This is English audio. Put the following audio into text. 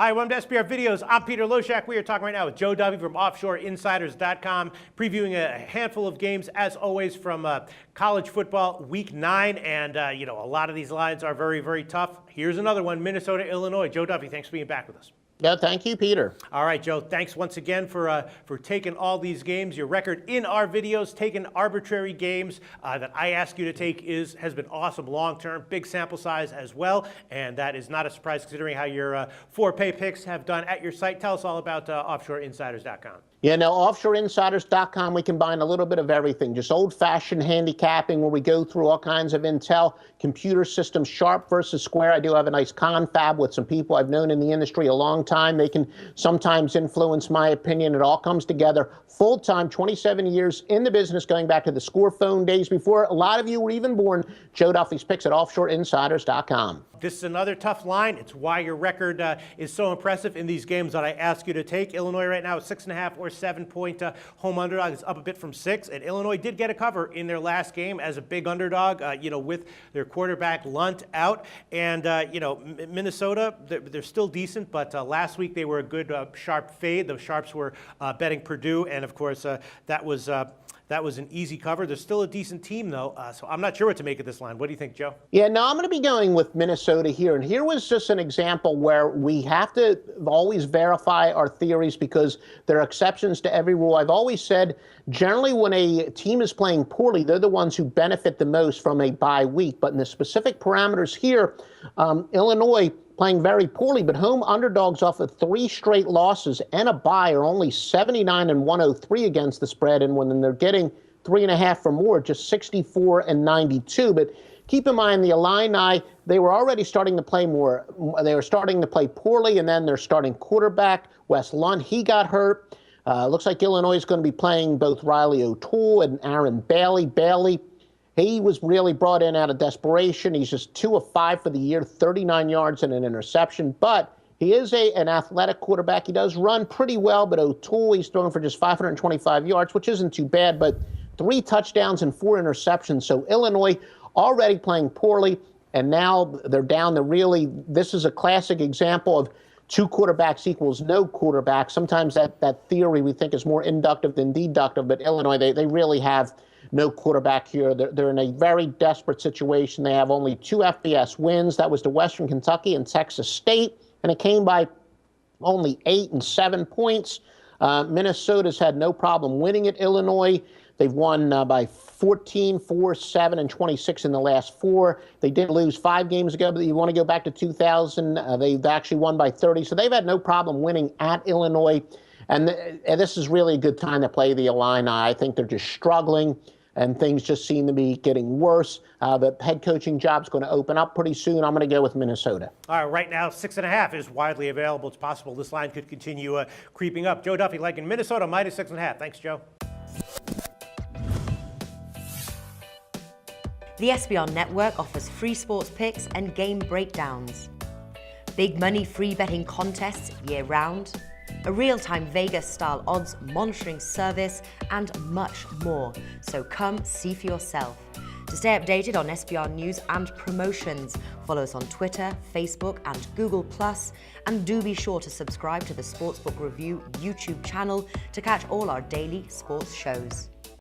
Hi, welcome to SBR Videos. I'm Peter Loshak. We are talking right now with Joe Duffy from OffshoreInsiders.com, previewing a handful of games, as always, from college football Week 9. And, a lot of these lines are very, very tough. Here's another one, Minnesota, Illinois. Joe Duffy, thanks for being back with us. Yeah, thank you, Peter. All right, Joe, thanks once again for taking all these games. Your record in our videos, taking arbitrary games that I ask you to take has been awesome long-term, big sample size as well, and that is not a surprise considering how your 4-pay picks have done at your site. Tell us all about OffshoreInsiders.com. Yeah, now, OffshoreInsiders.com, we combine a little bit of everything, just old-fashioned handicapping where we go through all kinds of intel, computer systems, sharp versus square. I do have a nice confab with some people I've known in the industry a long time. They can sometimes influence my opinion. It all comes together full-time, 27 years in the business, going back to the score phone days before a lot of you were even born. Joe Duffy's picks at OffshoreInsiders.com. This is another tough line. It's why your record is so impressive in these games that I ask you to take. Illinois right now is 6.5 or 7-point home underdog. It's up a bit from 6. And Illinois did get a cover in their last game as a big underdog, with their quarterback Lunt out. And, Minnesota, they're still decent, but last week they were a good sharp fade. The Sharps were betting Purdue, and of course that was an easy cover. There's still a decent team, though, so I'm not sure what to make of this line. What do you think, Joe? Yeah, no, I'm going to be going with Minnesota here. And here was just an example where we have to always verify our theories because there are exceptions to every rule. I've always said, generally, when a team is playing poorly, they're the ones who benefit the most from a bye week. But in the specific parameters here, Illinois playing very poorly, but home underdogs off of 3 straight losses and a bye are only 79 and 103 against the spread, and when they're getting 3.5 or more, just 64 and 92. But keep in mind, the Illini, they were already starting to play more. They were starting to play poorly, and then their starting quarterback, Wes Lunt, he got hurt. Looks like Illinois is going to be playing both Riley O'Toole and Aaron Bailey. He was really brought in out of desperation. He's just 2 of 5 for the year, 39 yards and an interception. But he is an athletic quarterback. He does run pretty well, but O'Toole, he's throwing for just 525 yards, which isn't too bad, but 3 touchdowns and 4 interceptions. So Illinois already playing poorly, and now they're down to this is a classic example of 2 quarterbacks equals no quarterback. Sometimes that theory we think is more inductive than deductive, but Illinois, they really have no quarterback here. They're in a very desperate situation. They have only 2 FBS wins. That was to Western Kentucky and Texas State, and it came by only 8 and 7 points. Minnesota's had no problem winning at Illinois. They've won by 14, 4, 7, and 26 in the last 4. They did lose 5 games ago, but you want to go back to 2000, they've actually won by 30. So they've had no problem winning at Illinois. And this is really a good time to play the Illini. I think they're just struggling, and things just seem to be getting worse. The head coaching job's going to open up pretty soon. I'm going to go with Minnesota. All right, right now 6.5 is widely available. It's possible this line could continue creeping up. Joe Duffy liking Minnesota minus 6.5. Thanks, Joe. The SBR Network offers free sports picks and game breakdowns, big money free betting contests year-round, a real-time Vegas-style odds monitoring service, and much more. So come see for yourself. To stay updated on SBR news and promotions, follow us on Twitter, Facebook, and Google+, and do be sure to subscribe to the Sportsbook Review YouTube channel to catch all our daily sports shows.